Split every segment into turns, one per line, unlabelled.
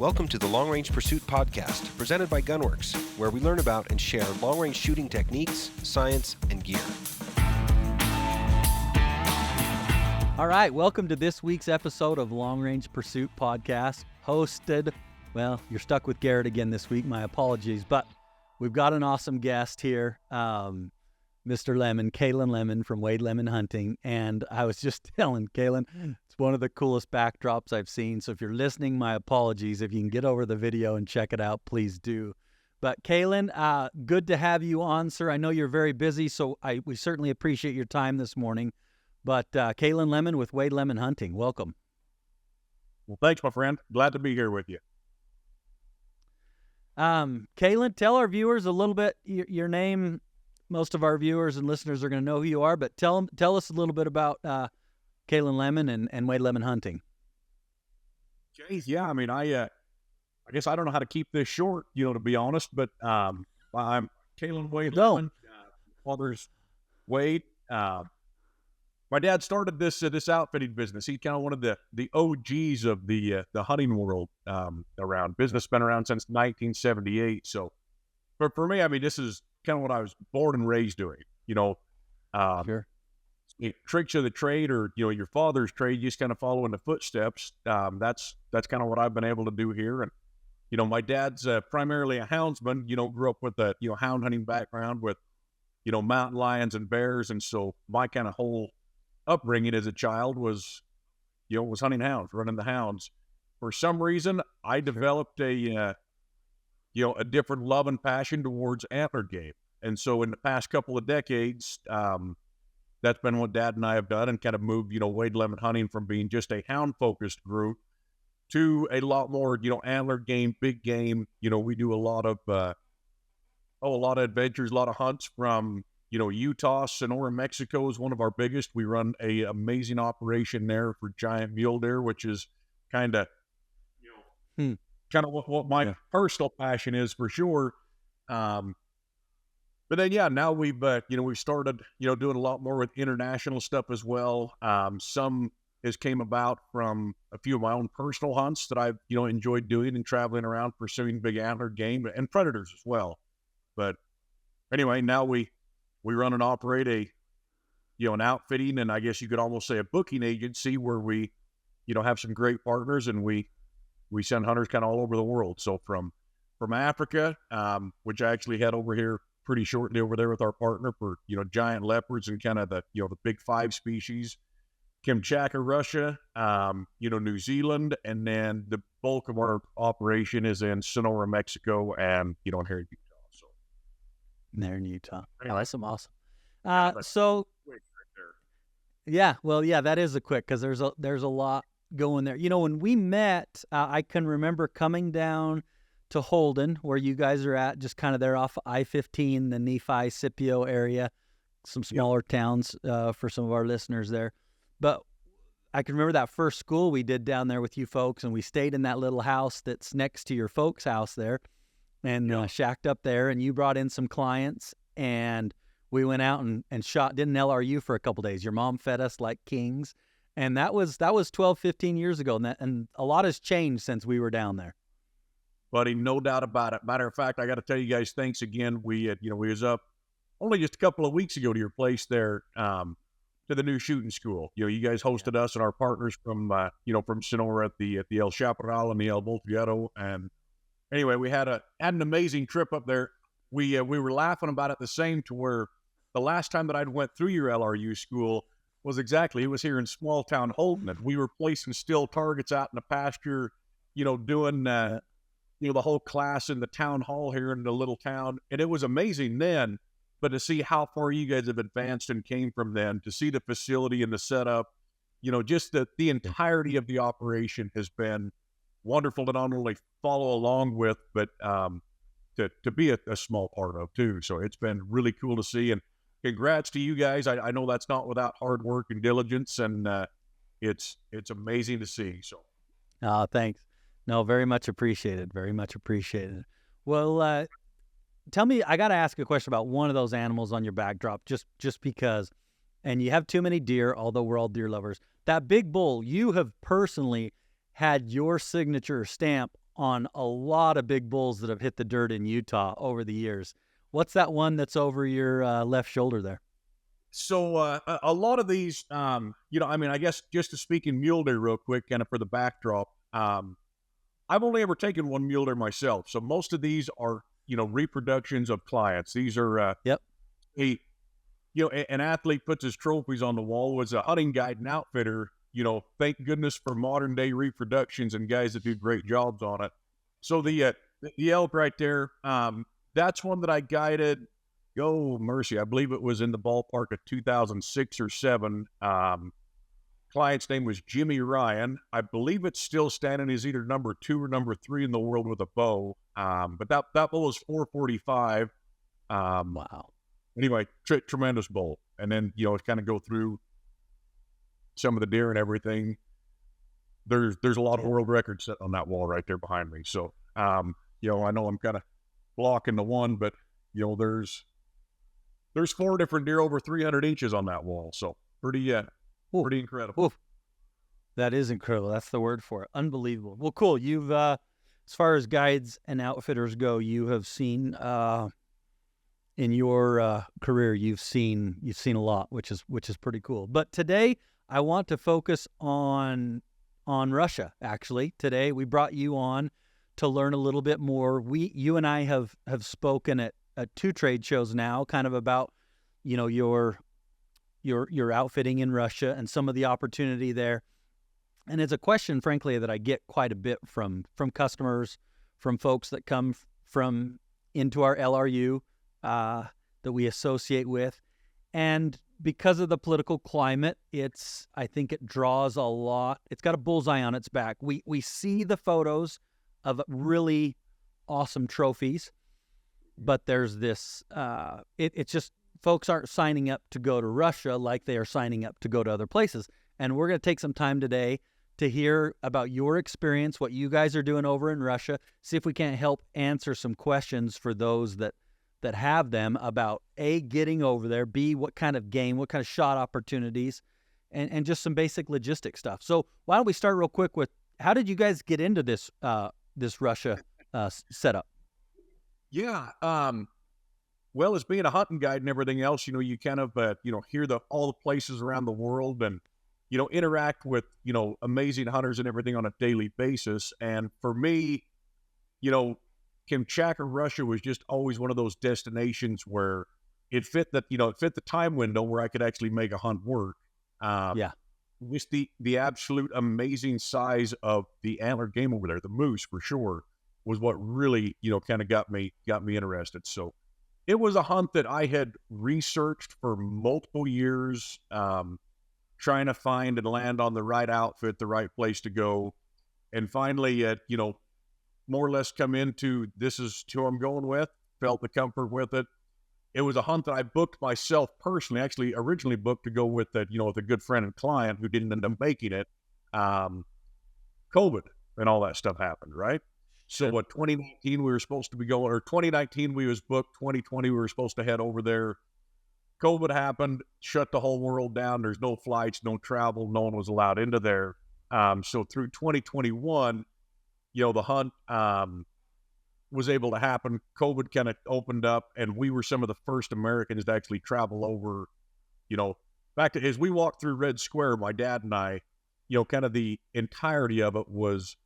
Welcome to the Long Range Pursuit Podcast, presented by Gunworks, where we learn about and share long-range shooting techniques, science, and gear.
All right, welcome to this week's episode of Long Range Pursuit Podcast, hosted, well, you're stuck with Garrett again this week, my apologies, but we've got an awesome guest here, Mr. Lemon, Kalan Lemon from Wade Lemon Hunting, and I was just telling Kalan, it's one of the coolest backdrops I've seen, so if you're listening, my apologies. If you can get over the video and check it out, please do. But Kalan, good to have you on, sir. I know you're very busy, so we certainly appreciate your time this morning. But Kalan Lemon with Wade Lemon Hunting, welcome.
Well, thanks, my friend. Glad to be here with you.
Kalan, tell our viewers a little bit, your name. Most of our viewers and listeners are going to know who you are, but tell us a little bit about Kalan Lemon and Wade Lemon Hunting.
Jeez, yeah, I mean, I guess I don't know how to keep this short, to be honest, but I'm Kalan Wade Lemon, father's Wade. My dad started this outfitting business. He's kind of one of the OGs of the hunting world around. Business been around since 1978. So, but for me, I mean, this is kind of what I was born and raised doing.
Sure.
Tricks of the trade, or your father's trade, you just kind of follow in the footsteps. That's kind of what I've been able to do here. And my dad's primarily a houndsman. Grew up with a hound hunting background with mountain lions and bears, and so my kind of whole upbringing as a child was hunting hounds, running the hounds. For some reason, I developed a different love and passion towards antlered game. And so in the past couple of decades, that's been what Dad and I have done, and kind of moved, Wade Lemon Hunting from being just a hound-focused group to a lot more, antlered game, big game. We do a lot of adventures, a lot of hunts from, Utah. Sonora, Mexico is one of our biggest. We run a amazing operation there for giant mule deer, which is kind of, what my personal passion is for sure. But then, now we've started, doing a lot more with international stuff as well. Some has came about from a few of my own personal hunts that I've, enjoyed doing and traveling around pursuing big antlered game and predators as well. But anyway, now we run and operate an outfitting, and I guess you could almost say a booking agency, where we, have some great partners, and we send hunters kind of all over the world. So from Africa, which I actually head over here pretty shortly over there with our partner for, giant leopards and kind of the big 5 species, Kamchatka, Russia, New Zealand, and then the bulk of our operation is in Sonora, Mexico, and, here in Utah. So
there in Utah.
Anyway.
Oh, that's some awesome. So yeah, well, yeah, that is a quick, because there's a lot going there. When we met, I can remember coming down to Holden, where you guys are at, just kind of there off I-15, the Nephi, Scipio area, some smaller towns for some of our listeners there. But I can remember that first school we did down there with you folks, and we stayed in that little house that's next to your folks' house there, and shacked up there, and you brought in some clients, and we went out and did an LRU for a couple days. Your mom fed us like kings, and that was 12, 15 years ago, and a lot has changed since we were down there.
Buddy, no doubt about it. Matter of fact, I got to tell you guys, thanks again. We was up only just a couple of weeks ago to your place there, to the new shooting school. You guys hosted us and our partners from Sonora at the El Chaparral and the El Volteado. And anyway, we had an amazing trip up there. We were laughing about it the same, to where the last time that I'd went through your LRU school was it was here in small town Holden, and we were placing still targets out in the pasture, doing the whole class in the town hall here in the little town. And it was amazing then, but to see how far you guys have advanced and came from then, to see the facility and the setup, just the entirety of the operation has been wonderful to not only follow along with, but to be a small part of too. So it's been really cool to see, and congrats to you guys. I know that's not without hard work and diligence, and it's amazing to see. So
thanks. No, very much appreciated. Very much appreciated. Well, tell me, I got to ask a question about one of those animals on your backdrop, just because, and you have too many deer, although we're all deer lovers. That big bull, you have personally had your signature stamp on a lot of big bulls that have hit the dirt in Utah over the years. What's that one that's over your left shoulder there?
So a lot of these, I guess just to speak in mule deer real quick, kind of for the backdrop, I've only ever taken one mule deer myself. So most of these are, reproductions of clients. These are,
Yep.
An athlete puts his trophies on the wall, was a hunting guide and outfitter, thank goodness for modern day reproductions and guys that do great jobs on it. So the elk right there, that's one that I guided. Oh, mercy. I believe it was in the ballpark of 2006 or 7. Client's name was Jimmy Ryan. I believe it's still standing as either number 2 or number 3 in the world with a bow. But that bull was 445.
Wow.
Anyway, tremendous bull. And then, kind of go through some of the deer and everything. There's a lot of world records set on that wall right there behind me. So, I know I'm kind of blocking the one, but, there's 4 different deer over 300 inches on that wall. So pretty incredible.
Oof. That is incredible. That's the word for it. Unbelievable. Well, cool. You've, as far as guides and outfitters go, you have seen, in your career, you've seen a lot, which is pretty cool. But today I want to focus on Russia. Actually, today we brought you on to learn a little bit more. You and I have spoken at 2 trade shows now, kind of about, your outfitting in Russia and some of the opportunity there. And it's a question, frankly, that I get quite a bit from customers, from folks that come from into our LRU that we associate with. And because of the political climate, I think it draws a lot. It's got a bullseye on its back. We see the photos of really awesome trophies, but there's this, it's just folks aren't signing up to go to Russia like they are signing up to go to other places. And we're going to take some time today to hear about your experience, what you guys are doing over in Russia, see if we can't help answer some questions for those that have them about A, getting over there, B, what kind of game, what kind of shot opportunities, and just some basic logistic stuff. So why don't we start real quick with, how did you guys get into this Russia setup?
Yeah. Well, as being a hunting guide and everything else, you kind of, hear all the places around the world and, interact with, amazing hunters and everything on a daily basis. And for me, Kamchatka, Russia was just always one of those destinations where it fit the time window where I could actually make a hunt work. Just the absolute amazing size of the antlered game over there, the moose for sure, was what really, kind of got me interested. So it was a hunt that I had researched for multiple years, trying to find and land on the right outfit, the right place to go. And finally, more or less come into, this is who I'm going with, felt the comfort with it. It was a hunt that I booked myself personally, actually originally booked to go with with a good friend and client who didn't end up making it. COVID and all that stuff happened, right? So 2019 we were supposed to be going, or 2019 we was booked, 2020 we were supposed to head over there. COVID happened, shut the whole world down. There's no flights, no travel, no one was allowed into there. So through 2021, the hunt was able to happen. COVID kind of opened up, and we were some of the first Americans to actually travel over, back to, as we walked through Red Square, my dad and I, kind of the entirety of it was,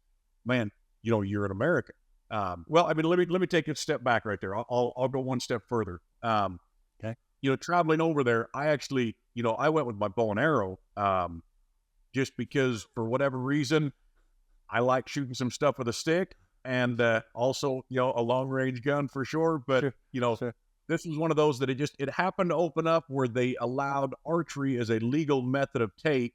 man, you're an American. Well, I mean, let me take a step back right there. I'll go one step further.
Okay.
Traveling over there, I actually, I went with my bow and arrow, just because for whatever reason, I like shooting some stuff with a stick, and also, a long range gun for sure. But
Sure.
This was one of those that it happened to open up where they allowed archery as a legal method of take,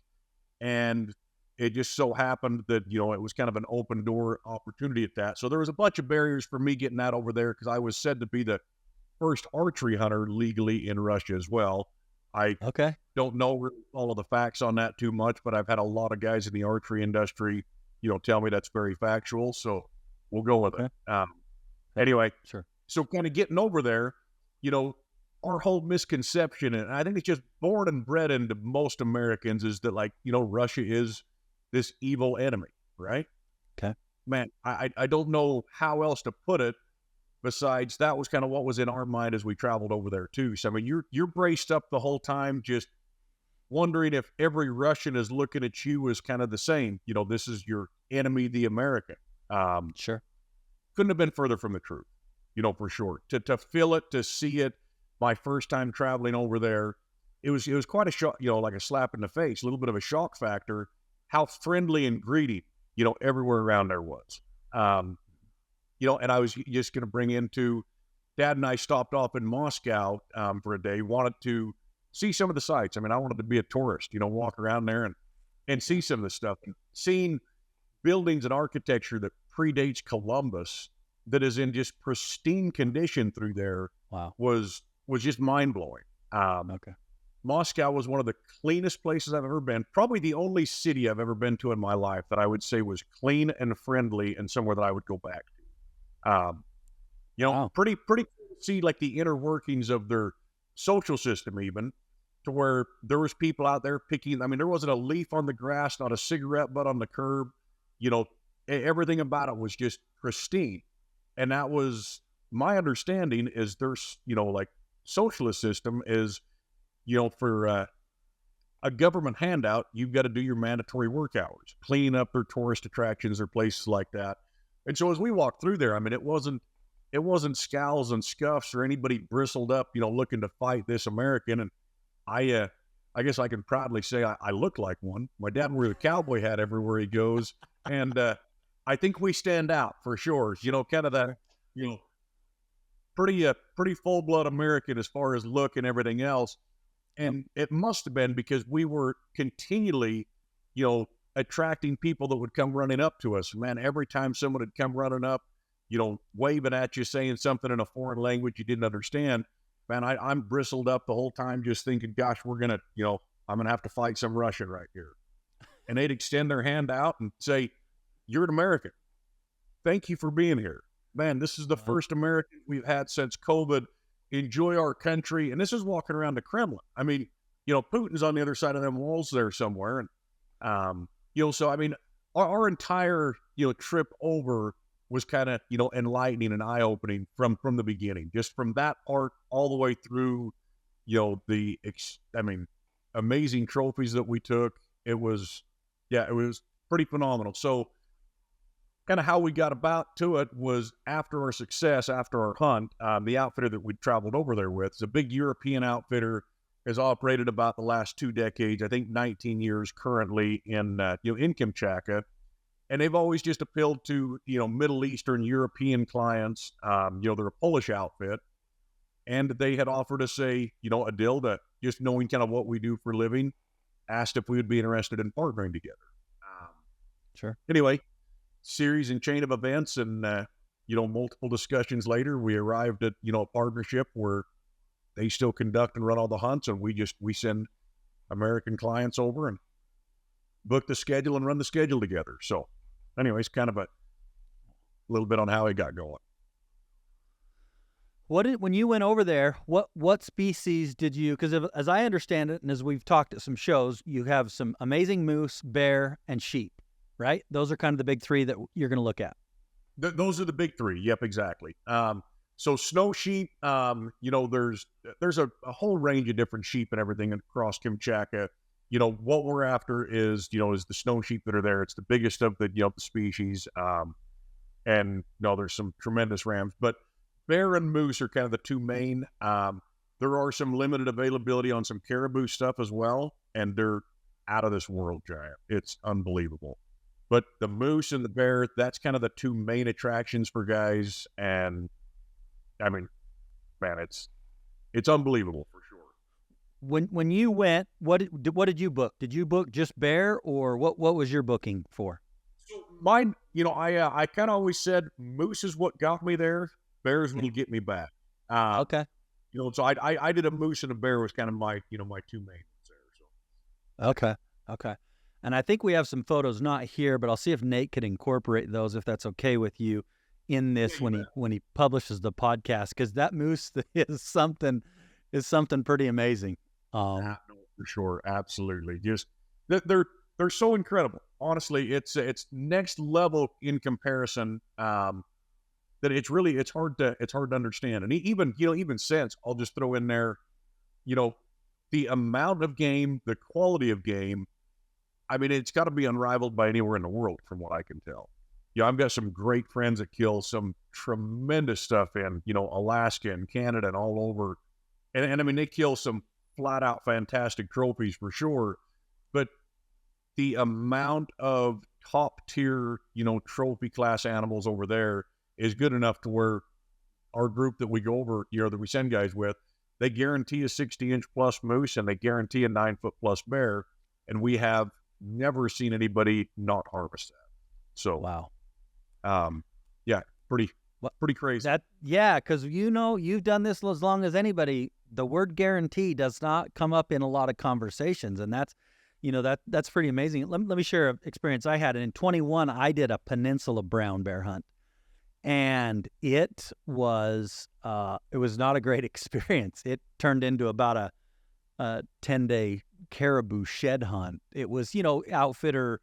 and it just so happened that, it was kind of an open door opportunity at that. So there was a bunch of barriers for me getting that over there, because I was said to be the first archery hunter legally in Russia as well. I don't know really all of the facts on that too much, but I've had a lot of guys in the archery industry, tell me that's very factual. So we'll go with it. Anyway,
sure.
So kind of getting over there, our whole misconception, and I think it's just born and bred into most Americans, is that Russia is this evil enemy, right?
Okay.
man, I don't know how else to put it besides that was kind of what was in our mind as we traveled over there too. So I mean, you're braced up the whole time, just wondering if every Russian is looking at you as kind of the same. You know, this is your enemy, the American.
Sure.
Couldn't have been further from the truth, you know, for sure. To feel it, to see it, my first time traveling over there, it was quite a shock, you know, like a slap in the face, a little bit of a shock factor, how friendly and greedy, you know, everywhere around there was. You know, and I was just going to bring into Dad and I stopped off in Moscow for a day, wanted to see some of the sights. I mean, I wanted to be a tourist, you know, walk around there and see some of the stuff. And seeing buildings and architecture that predates Columbus that is in just pristine condition through there was just mind-blowing.
Okay.
Moscow was one of the cleanest places I've ever been. Probably the only city I've ever been to in my life that I would say was clean and friendly and somewhere that I would go back to. You know, pretty cool to see like the inner workings of their social system, even to where there was people out there picking. I mean, there wasn't a leaf on the grass, not a cigarette butt on the curb. You know, everything about it was just pristine. And that was my understanding is there's, you know, like socialist system is, you know, for a government handout, you've got to do your mandatory work hours, clean up their tourist attractions or places like that. And so as we walked through there, I mean, it wasn't scowls and scuffs or anybody bristled up, you know, looking to fight this American. And I guess I can proudly say I look like one. My dad wears a cowboy hat everywhere he goes. And I think we stand out for sure. You know, kind of that, you know, pretty full-blood American as far as look and everything else. And it must have been because we were continually, you know, attracting people that would come running up to us. Man, every time someone would come running up, you know, waving at you, saying something in a foreign language you didn't understand, man, I'm bristled up the whole time just thinking, gosh, we're going to, you know, I'm going to have to fight some Russian right here. And they'd extend their hand out and say, you're an American. Thank you for being here. Man, this is the first American we've had since COVID. Enjoy our country. And this is walking around the Kremlin. I mean, you know, Putin's on the other side of them walls there somewhere. And, you know, so, I mean, our entire, you know, trip over was kind of, you know, enlightening and eye-opening from the beginning, just from that part all the way through, you know, amazing trophies that we took. It was pretty phenomenal. So kind of how we got about to it was after our success, after our hunt, the outfitter that we traveled over there with is a big European outfitter, has operated about the last 2 decades, I think 19 years currently in Kamchatka. And they've always just appealed to, you know, Middle Eastern European clients. You know, they're a Polish outfit. And they had offered us a deal that just knowing kind of what we do for a living, asked if we would be interested in partnering together.
Sure.
Anyway, series and chain of events and, you know, multiple discussions later, we arrived at, you know, a partnership where they still conduct and run all the hunts, and we send American clients over and book the schedule and run the schedule together. So anyways, kind of a little bit on how it got going.
When you went over there, what species did you, because as I understand it, and as we've talked at some shows, you have some amazing moose, bear, and sheep, right? Those are kind of the big three that you're going to look at.
Those are the big three. Yep, exactly. So snow sheep, you know, there's a whole range of different sheep and everything across Kamchatka. You know, what we're after is the snow sheep that are there. It's the biggest of the, you know, the species. And no, there's some tremendous rams, but bear and moose are kind of the two main. There are some limited availability on some caribou stuff as well, and they're out of this world giant. It's unbelievable. But the moose and the bear, that's kind of the two main attractions for guys. And I mean, man, it's unbelievable for sure.
When you went, what did you book? Did you book just bear, or what was your booking for?
So mine, you know, I kind of always said moose is what got me there. Bears will get me back.
Okay.
You know, so I did a moose and a bear was kind of my two main ones there. So.
Okay. And I think we have some photos not here, but I'll see if Nate could incorporate those, if that's okay with you, in this when he publishes the podcast, because that moose is something pretty amazing.
No, for sure, absolutely. Just they're so incredible. honestly, it's next level in comparison. That it's hard to understand. And even since, I'll just throw in there, the amount of game, the quality of game. I mean, it's got to be unrivaled by anywhere in the world, from what I can tell. I've got some great friends that kill some tremendous stuff in, Alaska and Canada and all over. And I mean, they kill some flat out fantastic trophies for sure. But the amount of top tier, trophy class animals over there is good enough to where our group that we go over, that we send guys with, they guarantee a 60-inch plus moose and they guarantee a 9-foot plus bear. And we have never seen anybody not harvest that. So,
wow.
Yeah, pretty crazy.
Because you've done this as long as anybody. The word guarantee does not come up in a lot of conversations, and that's that's pretty amazing. Let me share an experience I had. In 21, I did a peninsula brown bear hunt, and it was not a great experience. It turned into about a 10-day caribou shed hunt. It was outfitter,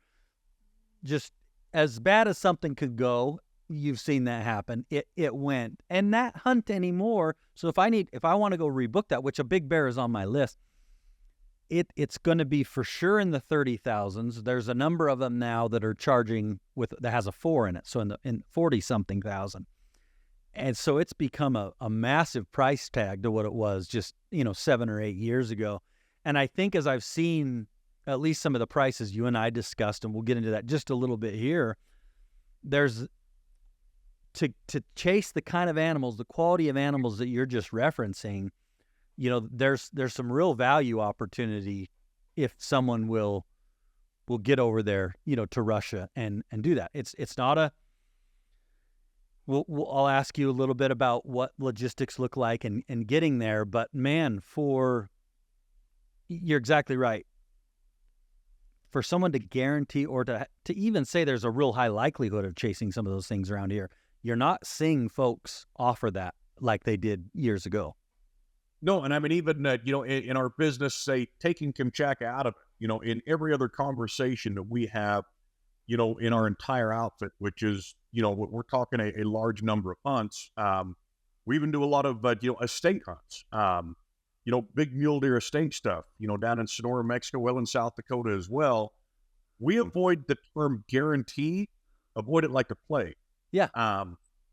just as bad as something could go. You've seen that happen. It went. And that hunt anymore. So if I want to go rebook that, which a big bear is on my list, it's going to be for sure in the 30,000s. There's a number of them now that are charging that has a 4 in it. So in 40 something thousand. And so it's become a massive price tag to what it was just, 7 or 8 years ago. And I think as I've seen at least some of the prices you and I discussed, and we'll get into that just a little bit here, there's to chase the kind of animals, the quality of animals that you're just referencing, there's some real value opportunity if someone will get over there, to Russia and do that. It's not a. I'll ask you a little bit about what logistics look like and getting there, but man, you're exactly right. For someone to guarantee or to even say there's a real high likelihood of chasing some of those things around here, you're not seeing folks offer that like they did years ago.
No, and I mean, even, in our business, say, taking Kamchatka out of it, in every other conversation that we have, in our entire outfit, which is, we're talking a large number of hunts. We even do a lot of, estate hunts, big mule deer estate stuff, down in Sonora, Mexico, well, in South Dakota as well. We avoid the term guarantee, avoid it like the plague.
Yeah.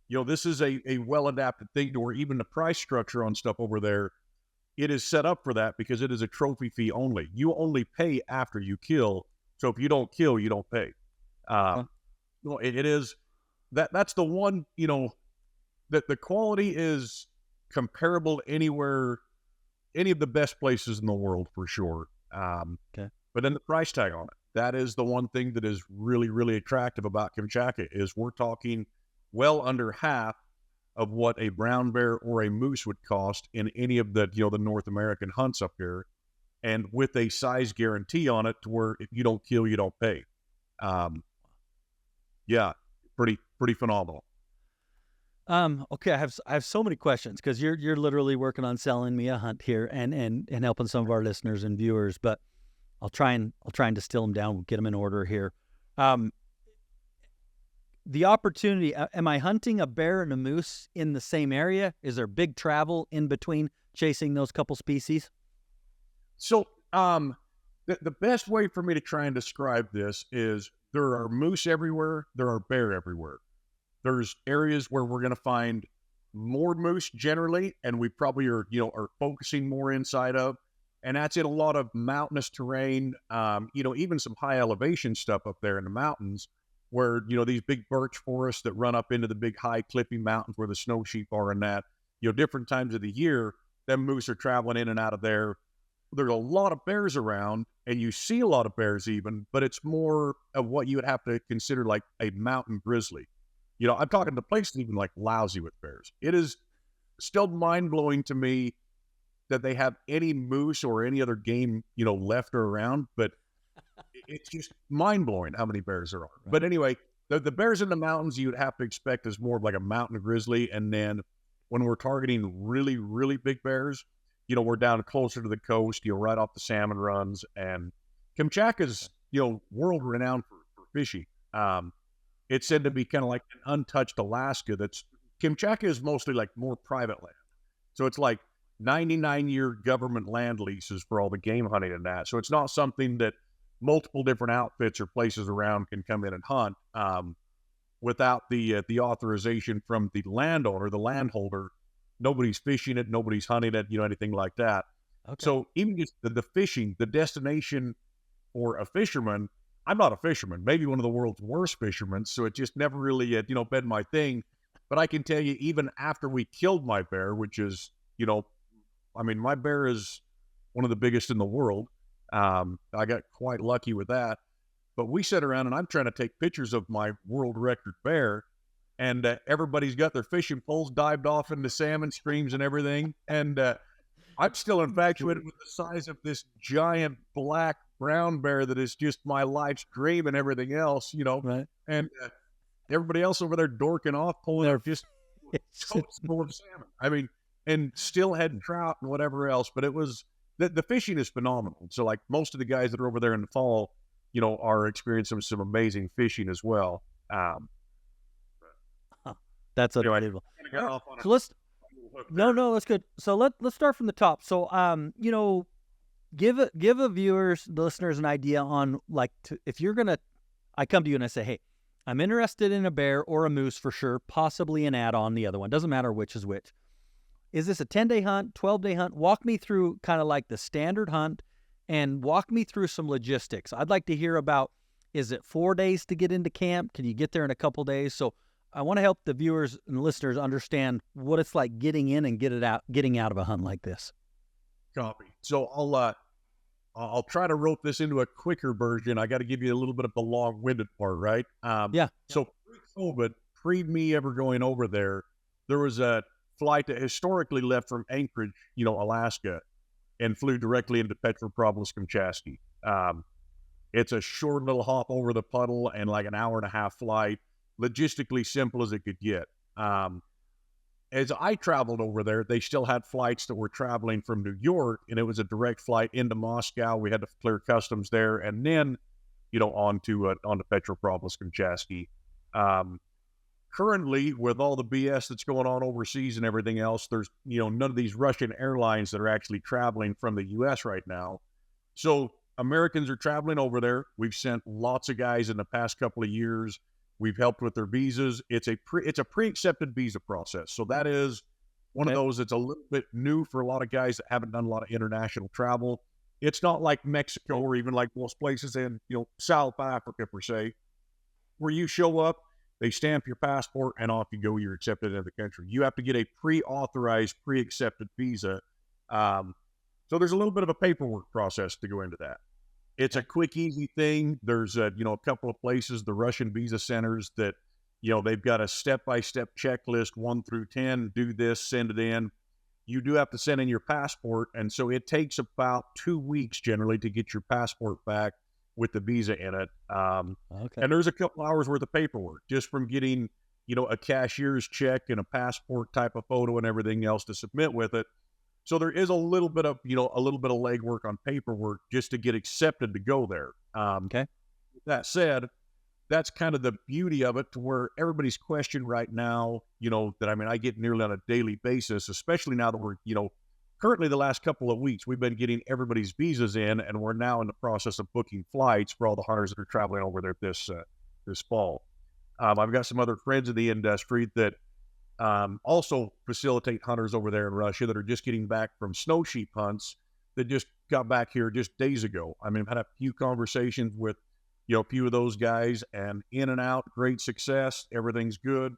This is a well-adapted thing to where even the price structure on stuff over there, it is set up for that because it is a trophy fee only. You only pay after you kill. So if you don't kill, you don't pay. It is that's the one, that the quality is comparable anywhere, any of the best places in the world for sure.
Okay.
But then the price tag on it. That is the one thing that is really, really attractive about Kamchatka is we're talking well under half of what a brown bear or a moose would cost in any of the, the North American hunts up here, and with a size guarantee on it to where if you don't kill, you don't pay. Yeah, pretty phenomenal.
Okay, I have so many questions because you're literally working on selling me a hunt here and helping some of our listeners and viewers, but I'll try and distill them down. We'll get them in order here. The opportunity, am I hunting a bear and a moose in the same area? Is there big travel in between chasing those couple species?
So, the best way for me to try and describe this is there are moose everywhere. There are bear everywhere. There's areas where we're going to find more moose generally, and we probably are focusing more inside of, and that's in a lot of mountainous terrain, even some high elevation stuff up there in the mountains where, these big birch forests that run up into the big high cliffy mountains where the snow sheep are and that, different times of the year, them moose are traveling in and out of there. There's a lot of bears around, and you see a lot of bears even, but it's more of what you would have to consider like a mountain grizzly. I'm talking to places even like lousy with bears. It is still mind-blowing to me that they have any moose or any other game, left or around, but it's just mind-blowing how many bears there are. Right. But anyway, the bears in the mountains you'd have to expect is more of like a mountain grizzly, and then when we're targeting really, really big bears, we're down closer to the coast, right off the salmon runs, and Kamchatka's, world-renowned for fishing. It's said to be kind of like an untouched Alaska. Kamchatka is mostly like more private land. So it's like 99-year government land leases for all the game hunting and that. So it's not something that multiple different outfits or places around can come in and hunt without the authorization from the landowner, the landholder. Nobody's fishing it, nobody's hunting it, anything like that.
Okay.
So even just the fishing, the destination for a fisherman, I'm not a fisherman, maybe one of the world's worst fishermen, so it just never really, been my thing. But I can tell you, even after we killed my bear, which is, my bear is one of the biggest in the world. I got quite lucky with that. But we sat around and I'm trying to take pictures of my world record bear, and everybody's got their fishing poles dived off into salmon streams and everything. And I'm still infatuated with the size of this giant black brown bear that is just my life's dream and everything else,
Right.
And everybody else over there dorking off, pulling their just totes full of salmon. And still had trout and whatever else. But it was the fishing is phenomenal. So like most of the guys that are over there in the fall, are experiencing some amazing fishing as well.
That's unbelievable. So that's good. So let's start from the top. So give a viewers, the listeners, an idea on if you're gonna, I come to you and I say, hey, I'm interested in a bear or a moose for sure, possibly an add-on, the other one, doesn't matter which is which. Is this a 10-day hunt, 12-day hunt? Walk me through kind of like the standard hunt and walk me through some logistics. I'd like to hear about, is it 4 days to get into camp? Can you get there in a couple days? So I want to help the viewers and listeners understand what it's like getting in and getting out of a hunt like this.
Copy. So I'll try to rope this into a quicker version. I got to give you a little bit of the long-winded part, right?
Yeah.
So pre-COVID, me ever going over there was a flight that historically left from Anchorage, Alaska, and flew directly into Petropavlovsk, Kamchatka. It's a short little hop over the puddle and like an hour and a half flight, logistically simple as it could get. As I traveled over there, they still had flights that were traveling from New York, and it was a direct flight into Moscow. We had to clear customs there, and then, onto Petropavlovsk, Kamchatka. Currently, with all the BS that's going on overseas and everything else, there's, none of these Russian airlines that are actually traveling from the U.S. right now. So Americans are traveling over there. We've sent lots of guys in the past couple of years. We've helped with their visas. It's a pre-accepted visa process. So that is one of those that's a little bit new for a lot of guys that haven't done a lot of international travel. It's not like Mexico or even like most places in, South Africa per se, where you show up, they stamp your passport, and off you go. You're accepted into the country. You have to get a pre-authorized, pre-accepted visa. So there's a little bit of a paperwork process to go into that. It's a quick, easy thing. There's a couple of places, the Russian visa centers, that they've got a step-by-step checklist, 1 through 10. Do this, send it in. You do have to send in your passport, and so it takes about 2 weeks generally to get your passport back with the visa in it. And there's a couple hours worth of paperwork just from getting, a cashier's check and a passport type of photo and everything else to submit with it. So there is a little bit of legwork on paperwork just to get accepted to go there. That said, that's kind of the beauty of it, to where everybody's question right now, that I get nearly on a daily basis, especially now that we're, currently the last couple of weeks, we've been getting everybody's visas in, and we're now in the process of booking flights for all the hunters that are traveling over there this fall. I've got some other friends in the industry that also facilitate hunters over there in Russia that are just getting back from snow sheep hunts that just got back here just days ago. I've had a few conversations with, a few of those guys, and in and out, great success. Everything's good.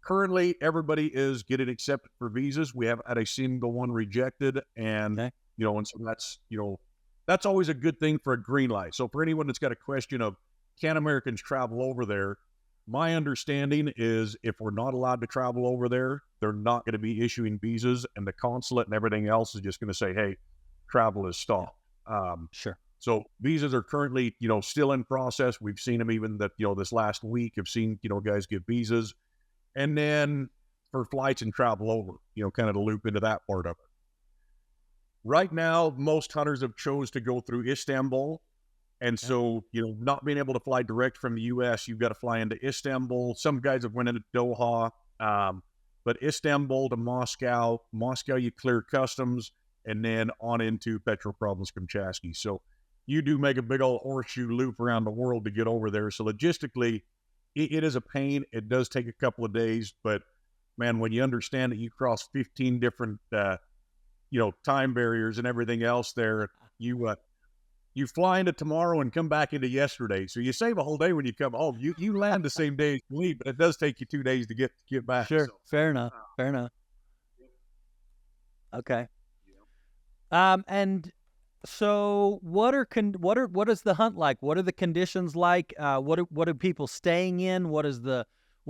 Currently, everybody is getting accepted for visas. We haven't had a single one rejected, and and so that's always a good thing for a green light. So for anyone that's got a question of, can Americans travel over there? My understanding is, if we're not allowed to travel over there, they're not going to be issuing visas, and the consulate and everything else is just going to say, hey, travel is stopped.
Sure.
So visas are currently, still in process. We've seen them even that, this last week, have seen, guys get visas. And then for flights and travel over, kind of to loop into that part of it. Right now, most hunters have chose to go through Istanbul, And so, not being able to fly direct from the U.S., you've got to fly into Istanbul. Some guys have went into Doha, but Istanbul to Moscow. Moscow, you clear customs, and then on into Petropavlovsk-Kamchatka. So you do make a big old horseshoe loop around the world to get over there. So logistically, it is a pain. It does take a couple of days, but man, when you understand that you cross 15 different, time barriers and everything else there, you fly into tomorrow and come back into yesterday. So you save a whole day when you come home. You land the same day as you leave, but it does take you 2 days to get back.
Sure.
So,
Fair enough. Okay. And so what is the hunt like? What are the conditions like? What are people staying in? What are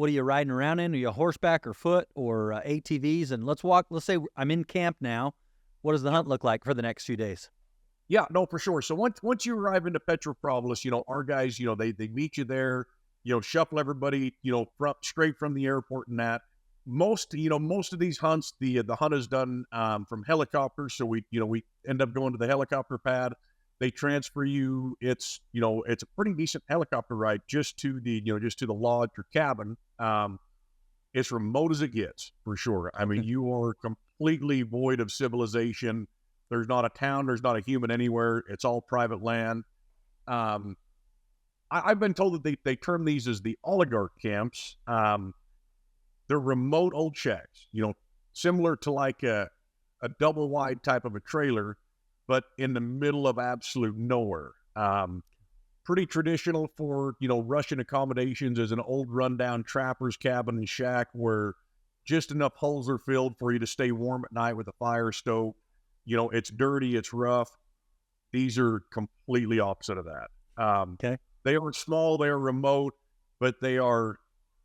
you riding around in? Are you horseback or foot or ATVs? And let's say I'm in camp now. What does the hunt look like for the next few days?
Yeah, no, for sure. So once you arrive into Petropavlovsk, our guys, they meet you there, shuffle everybody, straight from the airport and that. Most of these hunts, the hunt is done from helicopters. So we end up going to the helicopter pad. They transfer you. It's a pretty decent helicopter ride just to the lodge or cabin. It's remote as it gets, for sure. I mean, you are completely void of civilization. There's not a town. There's not a human anywhere. It's all private land. I've been told that they term these as the oligarch camps. They're remote old shacks, similar to like a double wide type of a trailer, but in the middle of absolute nowhere. Pretty traditional for, Russian accommodations as an old rundown trapper's cabin and shack where just enough holes are filled for you to stay warm at night with a fire stove. It's dirty, it's rough. These are completely opposite of that.
Okay.
They are small, they are remote, but they are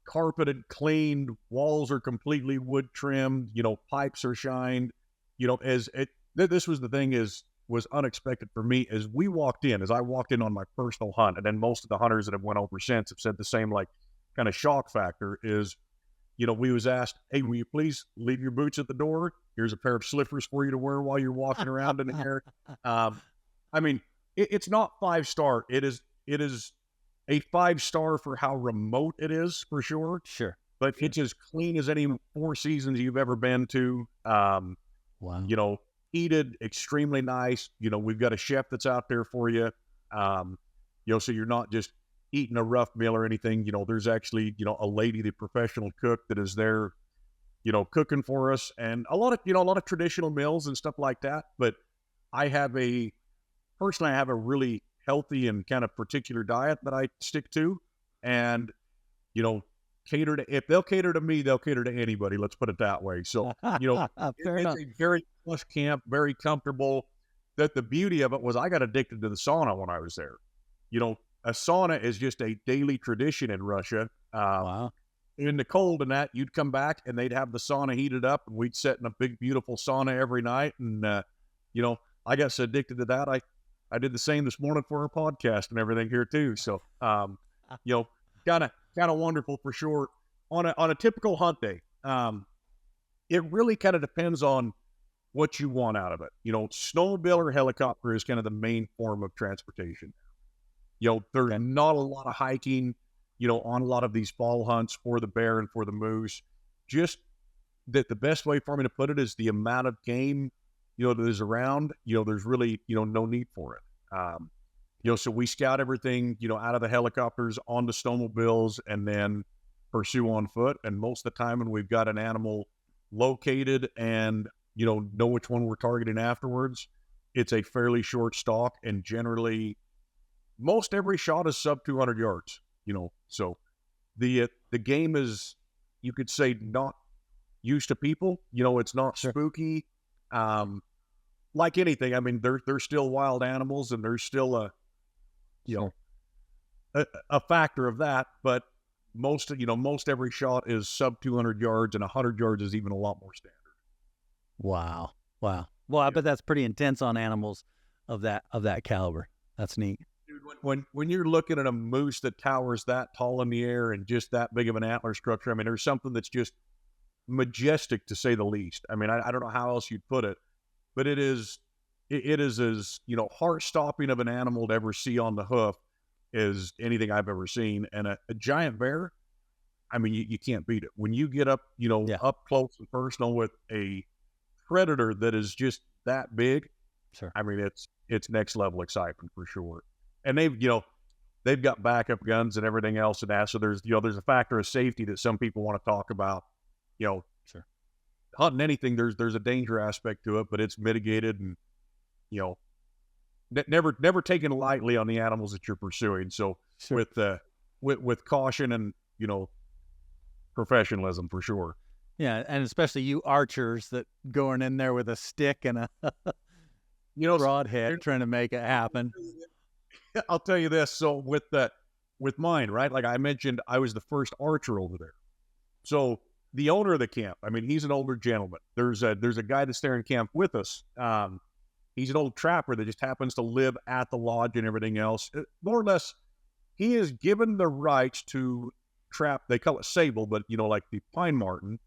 carpeted, cleaned. Walls are completely wood trimmed. Pipes are shined. This was the thing was unexpected for me as I walked in on my personal hunt, and then most of the hunters that have went over since have said the same, like, kind of shock factor is, we was asked, hey, will you please leave your boots at the door? Here's a pair of slippers for you to wear while you're walking around in here. I mean, it's not 5-star. It is a 5-star for how remote it is, for sure.
Sure.
But it's as clean as any Four Seasons you've ever been to.
Wow.
Heated, extremely nice. We've got a chef that's out there for you. So you're not just eating a rough meal or anything. There's actually, a lady, the professional cook that is there, cooking for us, and a lot of traditional meals and stuff like that. But I have a really healthy and kind of particular diet that I stick to, and, if they'll cater to me, they'll cater to anybody. Let's put it that way. So,
Fair enough.
It's a very plush camp, very comfortable. That the beauty of it was I got addicted to the sauna when I was there. A sauna is just a daily tradition in Russia.
Wow.
In the cold and that, you'd come back and they'd have the sauna heated up, and we'd sit in a big, beautiful sauna every night. And, I got so addicted to that. I did the same this morning for our podcast and everything here too. So, kind of wonderful for sure. On a typical hunt day, it really kind of depends on what you want out of it. Snowmobile or helicopter is kind of the main form of transportation. There's not a lot of hiking, on a lot of these fall hunts for the bear and for the moose. Just that the best way for me to put it is the amount of game, that is around, there's really, no need for it. So we scout everything, out of the helicopters onto snowmobiles and then pursue on foot. And most of the time when we've got an animal located and, know which one we're targeting afterwards, it's a fairly short stalk, and generally most every shot is sub 200 yards, so the game is, you could say, not used to people, it's not spooky. Like anything, I mean, they're still wild animals, and there's still a factor of that, but most every shot is sub 200 yards, and 100 yards is even a lot more standard.
Wow. Well, I bet that's pretty intense on animals of that caliber. That's neat.
Dude, when you're looking at a moose that towers that tall in the air and just that big of an antler structure, I mean, there's something that's just majestic, to say the least. I mean, I don't know how else you'd put it, but it is it is as, heart-stopping of an animal to ever see on the hoof as anything I've ever seen. And a giant bear, I mean, you can't beat it. When you get up, up close and personal with a predator that is just that big,
Sure.
I mean, it's next level excitement for sure. And they've got backup guns and everything else in that. So there's a factor of safety that some people want to talk about.
Sure.
Hunting anything, there's a danger aspect to it, but it's mitigated and, never taken lightly on the animals that you're pursuing. So
Sure.
with caution and, professionalism for sure.
Yeah, and especially you archers that going in there with a stick and a broadhead trying to make it happen.
I'll tell you this. So with mine, right? Like I mentioned, I was the first archer over there. So the owner of the camp, I mean, he's an older gentleman. There's a guy that's there in camp with us. He's an old trapper that just happens to live at the lodge and everything else. More or less, he is given the rights to trap. They call it sable, but like the pine marten,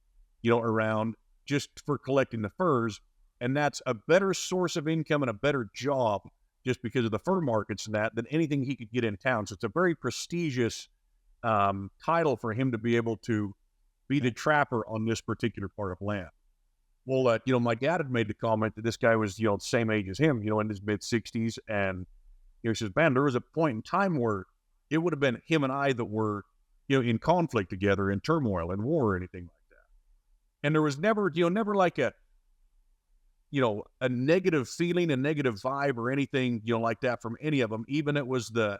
around just for collecting the furs. And that's a better source of income and a better job just because of the fur markets and that than anything he could get in town. So it's a very prestigious title for him to be able to be the trapper on this particular part of land. Well, my dad had made the comment that this guy was, the same age as him, in his mid-60s. And he says, man, there was a point in time where it would have been him and I that were, in conflict together, in turmoil, in war or anything like that. And there was never, never like a negative feeling, a negative vibe or anything, like that from any of them. Even it was the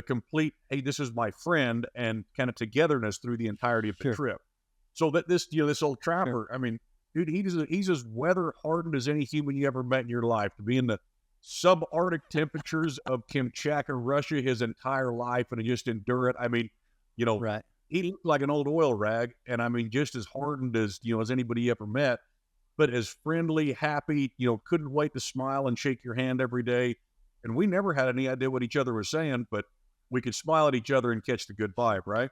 complete, hey, this is my friend, and kind of togetherness through the entirety of the trip. So that this old trapper, I mean, dude, he's as weather hardened as any human you ever met in your life. To be in the subarctic temperatures of Kamchatka, Russia, his entire life, and to just endure it. I mean,
right.
He looked like an old oil rag, and I mean, just as hardened as as anybody you ever met, but as friendly, happy. Couldn't wait to smile and shake your hand every day. And we never had any idea what each other was saying, but we could smile at each other and catch the good vibe, right?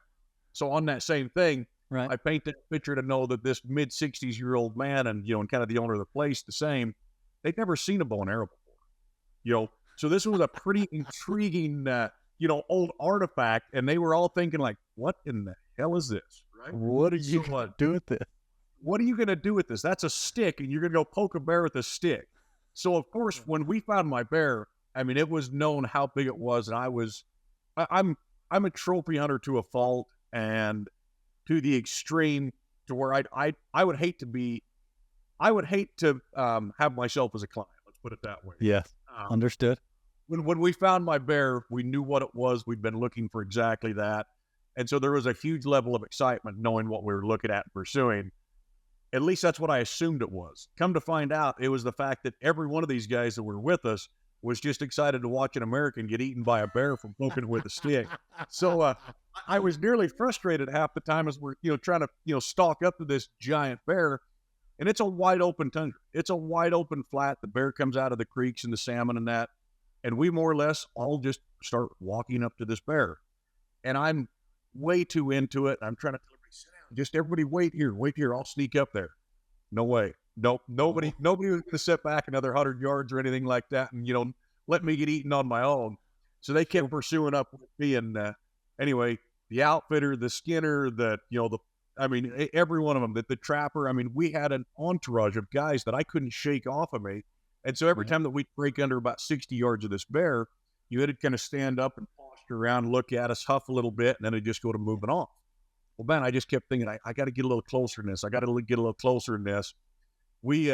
So on that same thing,
right.
I paint that picture to know that this mid-60s-year-old man and, and kind of the owner of the place, the same, they'd never seen a bow and arrow before, So this was a pretty intriguing, old artifact, and they were all thinking like, what in the hell is this, right?
What are you going to do with this?
What are you going to do with this? That's a stick, and you're going to go poke a bear with a stick. So, of course, when we found my bear, I mean, it was known how big it was, and I'm a trophy hunter to a fault, and to the extreme, to where I would hate to have myself as a client. Let's put it that way.
Yes, understood.
When we found my bear, we knew what it was. We'd been looking for exactly that, and so there was a huge level of excitement knowing what we were looking at and pursuing. At least that's what I assumed it was. Come to find out, it was the fact that every one of these guys that were with us was just excited to watch an American get eaten by a bear from poking it with a stick. So I was nearly frustrated half the time as we're trying to stalk up to this giant bear, and it's a wide open tundra. It's a wide open flat. The bear comes out of the creeks and the salmon and that, and we more or less all just start walking up to this bear, and I'm way too into it. I'm trying to tell everybody, sit down. Just everybody wait here. I'll sneak up there. No way. Nope. Nobody was going to sit back another 100 yards or anything like that and, let me get eaten on my own. So they kept pursuing up with me. And anyway, the outfitter, the skinner, every one of them, the trapper. I mean, we had an entourage of guys that I couldn't shake off of me. And so every time that we'd break under about 60 yards of this bear, you had to kind of stand up and posture around, look at us, huff a little bit, and then it'd just go to moving off. Well, man, I just kept thinking, I got to get a little closer in this. I got to get a little closer in this. We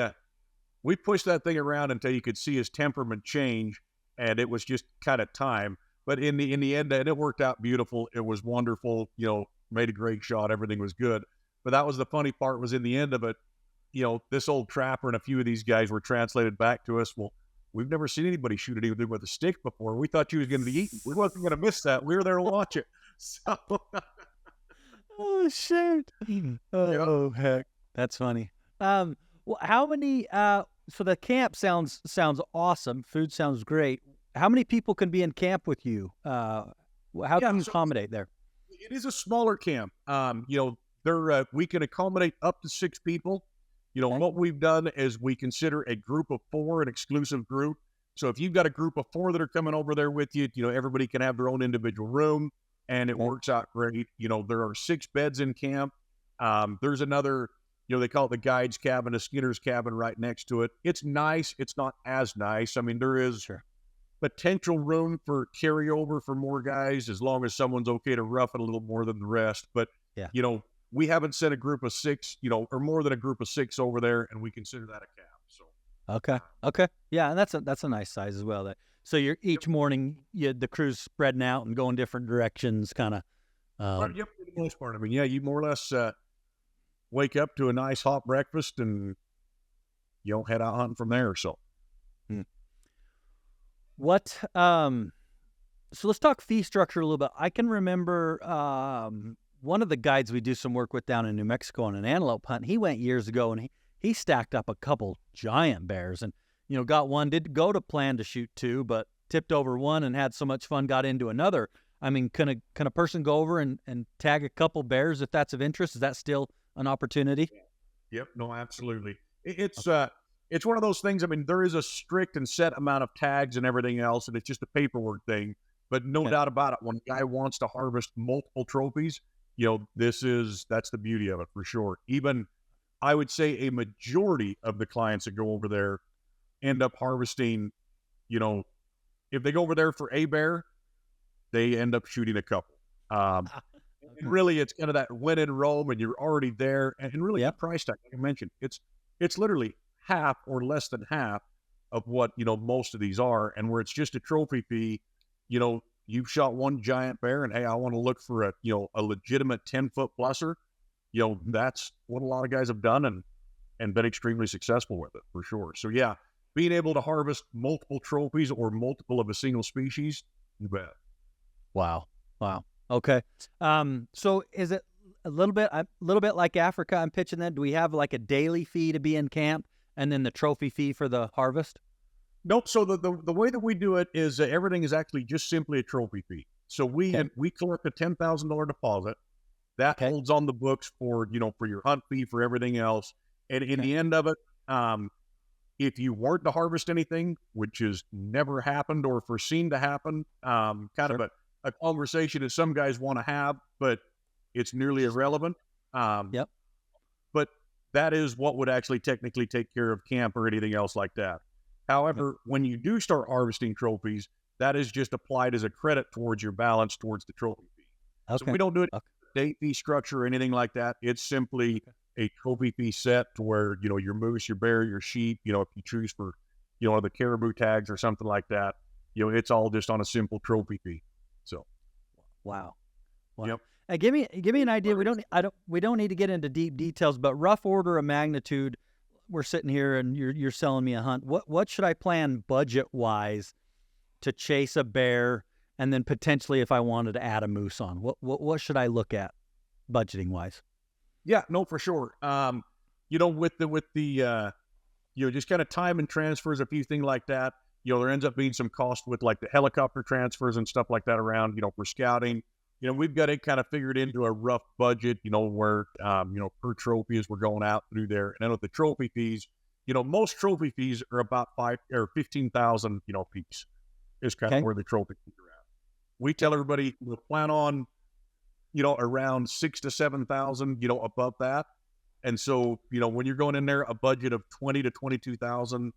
pushed that thing around until you could see his temperament change, and it was just kind of time. But in the end, and it worked out beautiful. It was wonderful. Made a great shot. Everything was good. But that was the funny part. Was in the end of it, this old trapper and a few of these guys were translated back to us. Well, we've never seen anybody shoot anything with a stick before. We thought you was going to be eaten. We wasn't going to miss that. We were there to watch it. So.
Oh shoot! Oh heck, that's funny. Well, how many? So the camp sounds awesome. Food sounds great. How many people can be in camp with you? How can you accommodate there?
It is a smaller camp. We can accommodate up to 6 people. What we've done is we consider a group of 4 an exclusive group. So if you've got a group of 4 that are coming over there with you, everybody can have their own individual room, and it works out great. There are 6 beds in camp. There's another, they call it the guide's cabin, a Skinner's cabin right next to it. It's nice. It's not as nice. I mean, there is potential room for carryover for more guys as long as someone's okay to rough it a little more than the rest. But, we haven't sent a group of 6, or more than a group of 6 over there, and we consider that a camp. So
Okay. Yeah, and that's a nice size as well. So you're each morning, the crew's spreading out and going different directions, kind of.
Yep, for the most part. I mean, you more or less wake up to a nice hot breakfast and head out hunting from there. So,
what? So let's talk fee structure a little bit. I can remember one of the guides we do some work with down in New Mexico on an antelope hunt. He went years ago and he stacked up a couple giant bears and got one. Did go to plan to shoot 2, but tipped over one and had so much fun got into another. I mean, can a person go over and tag a couple bears if that's of interest? Is that still an opportunity?
Yep. No, absolutely. It's one of those things. I mean, there is a strict and set amount of tags and everything else, and it's just a paperwork thing. But no doubt about it, when a guy wants to harvest multiple trophies, that's the beauty of it for sure. Even I would say a majority of the clients that go over there end up harvesting, if they go over there for a bear, they end up shooting a couple. And really, it's kind of that when in Rome and you're already there. And really, the price tag, like I mentioned, it's literally half or less than half of what, most of these are. And where it's just a trophy fee, you've shot one giant bear and, hey, I want to look for a legitimate 10-foot pluser. That's what a lot of guys have done and been extremely successful with it for sure. So being able to harvest multiple trophies or multiple of a single species, you bet.
Wow. Okay. So is it a little bit like Africa I'm pitching then? Do we have like a daily fee to be in camp and then the trophy fee for the harvest?
Nope. So the way that we do it is everything is actually just simply a trophy fee. So we collect a $10,000 deposit that holds on the books for your hunt fee, for everything else. And in the end of it, if you weren't to harvest anything, which has never happened or foreseen to happen, of a conversation that some guys want to have, but it's nearly irrelevant. But that is what would actually technically take care of camp or anything else like that. However, when you do start harvesting trophies, that is just applied as a credit towards your balance towards the trophy fee. So we don't do it day fee structure or anything like that. It's simply a trophy fee set to where, your moose, your bear, your sheep, if you choose for, the caribou tags or something like that, it's all just on a simple trophy fee. So,
wow.
Yep.
Give me an idea. We don't need to get into deep details, but rough order of magnitude. We're sitting here and you're selling me a hunt. What should I plan budget wise to chase a bear, and then potentially if I wanted to add a moose on? What should I look at budgeting wise?
Yeah, no, for sure. With the just kind of time and transfers, a few things like that. There ends up being some cost with like the helicopter transfers and stuff like that around, for scouting. We've got it kind of figured into a rough budget, where, per trophy as we're going out through there. And then with the trophy fees, most trophy fees are about $5,000 or $15,000, piece is kind of where the trophy fees are at. We tell everybody we'll plan on, around 6,000 to 7,000, above that. And so, when you're going in there, a budget of 20 to 22,000,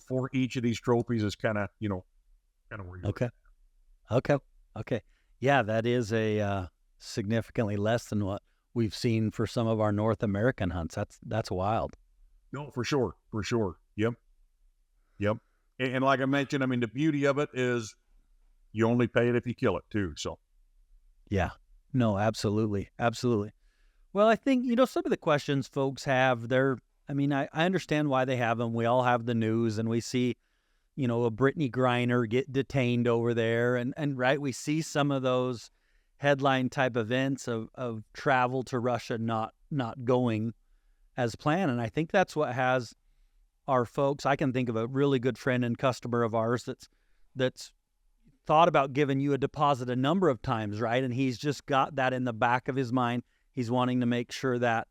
for each of these trophies is kind of where you're at.
Okay. Yeah, that is a significantly less than what we've seen for some of our North American hunts. That's wild.
No, for sure. Yep. And like I mentioned, I mean, the beauty of it is you only pay it if you kill it too. So.
Yeah. No, absolutely. Well, I think, some of the questions folks have, I understand why they have them. We all have the news and we see, a Brittany Griner get detained over there. And right, we see some of those headline type events of travel to Russia not going as planned. And I think that's what has our folks. I can think of a really good friend and customer of ours that's thought about giving you a deposit a number of times, right? And he's just got that in the back of his mind. He's wanting to make sure that,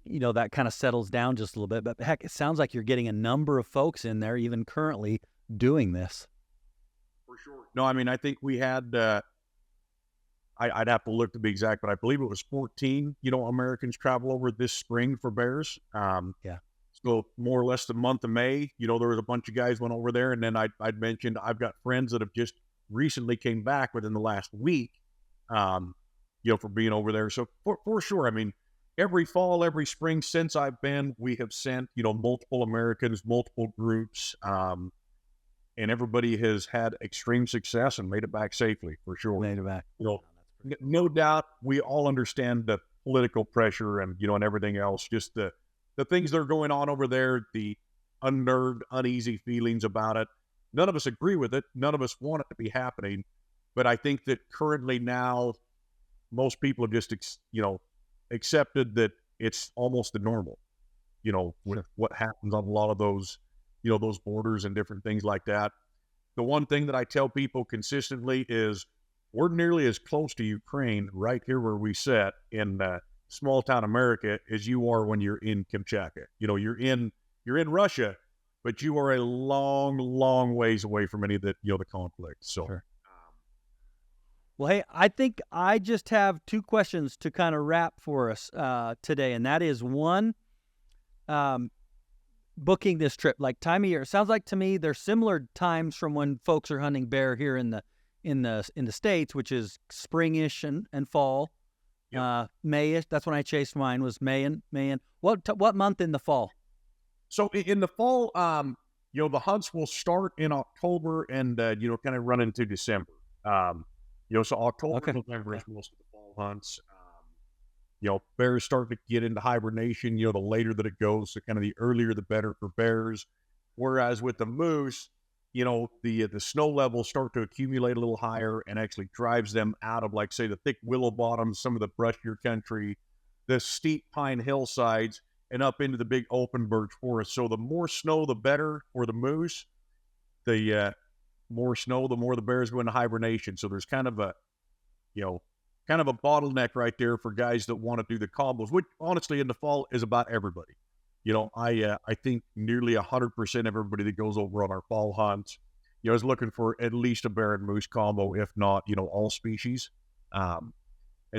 that kind of settles down just a little bit. But heck, it sounds like you're getting a number of folks in there, even currently, doing this.
For sure. No, I mean, I think we had, I'd have to look to be exact, but I believe it was 14, Americans travel over this spring for bears.
Yeah.
So more or less the month of May, there was a bunch of guys went over there. And then I'd mentioned I've got friends that have just recently came back within the last week, for being over there. So for sure, I mean, every fall, every spring since I've been, we have sent, multiple Americans, multiple groups, and everybody has had extreme success and made it back safely, for sure.
Made it back.
No doubt we all understand the political pressure and, and everything else, just the things that are going on over there, the unnerved, uneasy feelings about it. None of us agree with it. None of us want it to be happening. But I think that currently now, most people have just, accepted that it's almost the normal, with what happens on a lot of those, those borders and different things like that. The one thing that I tell people consistently is we're nearly as close to Ukraine right here where we sit in small town America as you are when you're in Kamchatka. You're in Russia, but you are a long, long ways away from any of the, the conflict. So,
sure. Well, hey, I think I just have two questions to kind of wrap for us today, and that is one, booking this trip, like time of year. It sounds like to me there's similar times from when folks are hunting bear here in the States, which is springish and fall. Yep. Mayish. That's when I chased mine, was May and what month in the fall?
So in the fall, the hunts will start in October and kind of run into December. So October, November is most of the fall hunts. Bears start to get into hibernation, the later that it goes, so kind of the earlier the better for bears. Whereas with the moose, the snow levels start to accumulate a little higher and actually drives them out of, like, say, the thick willow bottoms, some of the brushier country, the steep pine hillsides, and up into the big open birch forest. So the more snow, the better for the moose. The more snow, the more the bears go into hibernation. So there's kind of a bottleneck right there for guys that want to do the combos, which honestly in the fall is about everybody. I think nearly 100% of everybody that goes over on our fall hunts, is looking for at least a bear and moose combo, if not, all species. And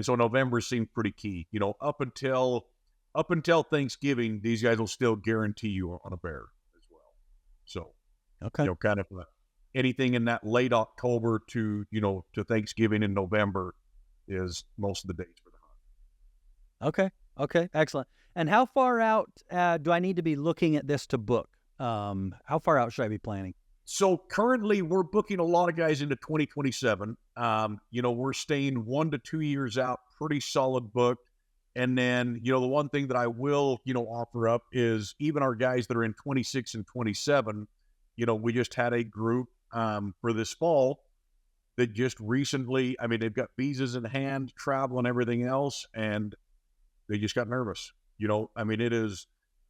so November seemed pretty key. Up until Thanksgiving, these guys will still guarantee you on a bear as well. So,
okay,
kind of anything in that late October to Thanksgiving in November is most of the dates for the hunt.
Okay, excellent. And how far out do I need to be looking at this to book? How far out should I be planning?
So currently we're booking a lot of guys into 2027. We're staying 1 to 2 years out, pretty solid booked. And then, the one thing that I will, offer up is even our guys that are in 26 and 27, we just had a group for this fall that just recently, they've got visas in hand, travel and everything else, and they just got nervous. It is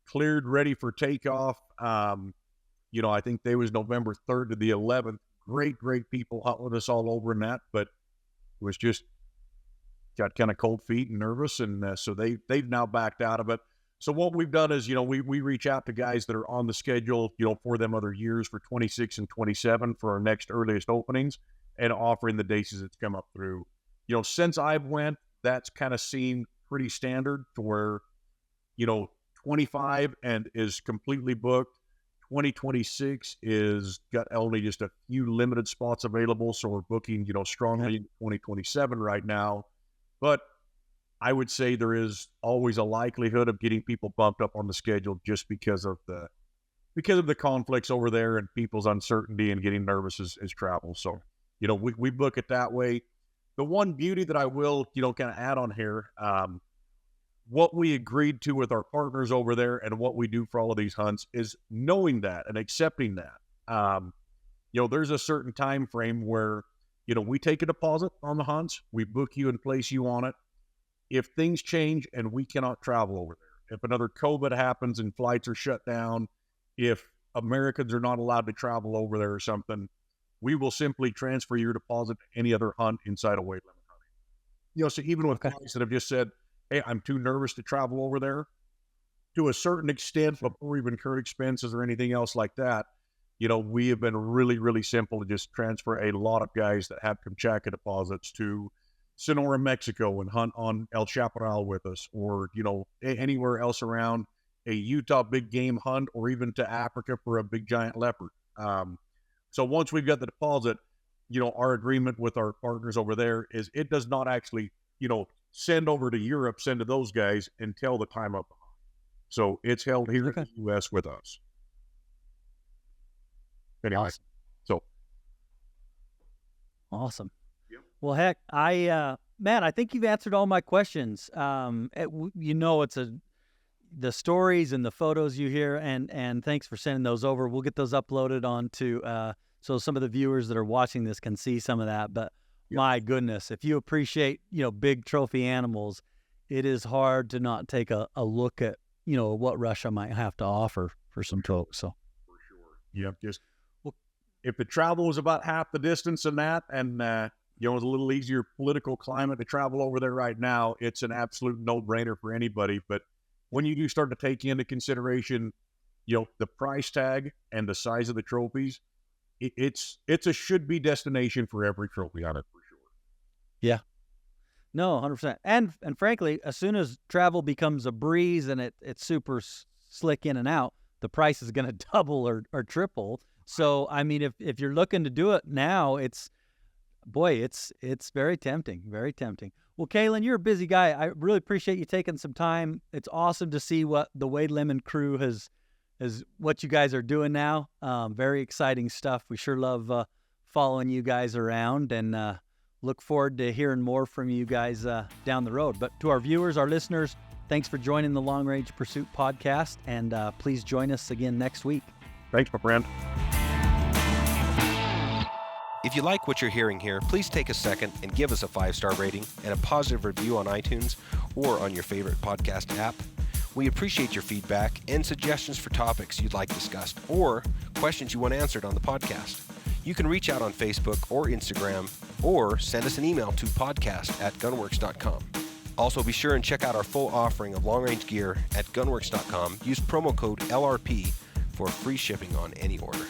cleared, ready for takeoff. I think they was November 3rd to the 11th. Great people hot with us all over in that, but it was just got kind of cold feet and nervous, and so they've now backed out of it. So what we've done is, we reach out to guys that are on the schedule, for them other years for 26 and 27 for our next earliest openings, and offering the dates as it's come up through. Since I've went, that's kind of seemed pretty standard to where, 25 and is completely booked. 2026 is got only just a few limited spots available, so we're booking, strongly in 2027 right now. But I would say there is always a likelihood of getting people bumped up on the schedule just because of the conflicts over there and people's uncertainty and getting nervous as travel. So, we book it that way. The one beauty that I will, kind of add on here, what we agreed to with our partners over there and what we do for all of these hunts is knowing that and accepting that. There's a certain time frame where, we take a deposit on the hunts, we book you and place you on it. If things change and we cannot travel over there, if another COVID happens and flights are shut down, if Americans are not allowed to travel over there or something, we will simply transfer your deposit to any other hunt inside of weight limit hunting. So even with guys that have just said, hey, I'm too nervous to travel over there, to a certain extent, before we've incurred expenses or anything else like that, we have been really, really simple to just transfer a lot of guys that have Kamchatka deposits to Sonora, Mexico, and hunt on El Chaparral with us, or, anywhere else around a Utah big game hunt, or even to Africa for a big giant leopard. So once we've got the deposit, our agreement with our partners over there is it does not actually, send over to Europe, send to those guys until the time of the hunt. So it's held here in the U.S. with us. Anyway,
Awesome.
so.
Awesome.
Yep.
Well, heck, I think you've answered all my questions. It's the stories and the photos you hear, and thanks for sending those over. We'll get those uploaded onto, so some of the viewers that are watching this can see some of that. But my goodness, if you appreciate, big trophy animals, it is hard to not take a look at, what Russia might have to offer for some folks. So
for sure. Yeah. If the travel was about half the distance in that, and it's a little easier political climate to travel over there right now, it's an absolute no-brainer for anybody. But when you do start to take into consideration, the price tag and the size of the trophies, it's a should-be destination for every trophy on it, for sure.
Yeah. No, 100%. And frankly, as soon as travel becomes a breeze and it's super slick in and out, the price is going to double or triple. So, I mean, if you're looking to do it now, it's very tempting, very tempting. Well, Kalan, you're a busy guy. I really appreciate you taking some time. It's awesome to see what the Wade Lemon crew is what you guys are doing now. Very exciting stuff. We sure love following you guys around, and look forward to hearing more from you guys down the road. But to our viewers, our listeners, thanks for joining the Long Range Pursuit podcast, and please join us again next week.
Thanks, my friend.
If you like what you're hearing here, please take a second and give us a 5-star rating and a positive review on iTunes or on your favorite podcast app. We appreciate your feedback and suggestions for topics you'd like discussed or questions you want answered on the podcast. You can reach out on Facebook or Instagram, or send us an email to podcast@gunworks.com. Also, be sure and check out our full offering of long-range gear at gunworks.com. Use promo code LRP for free shipping on any order.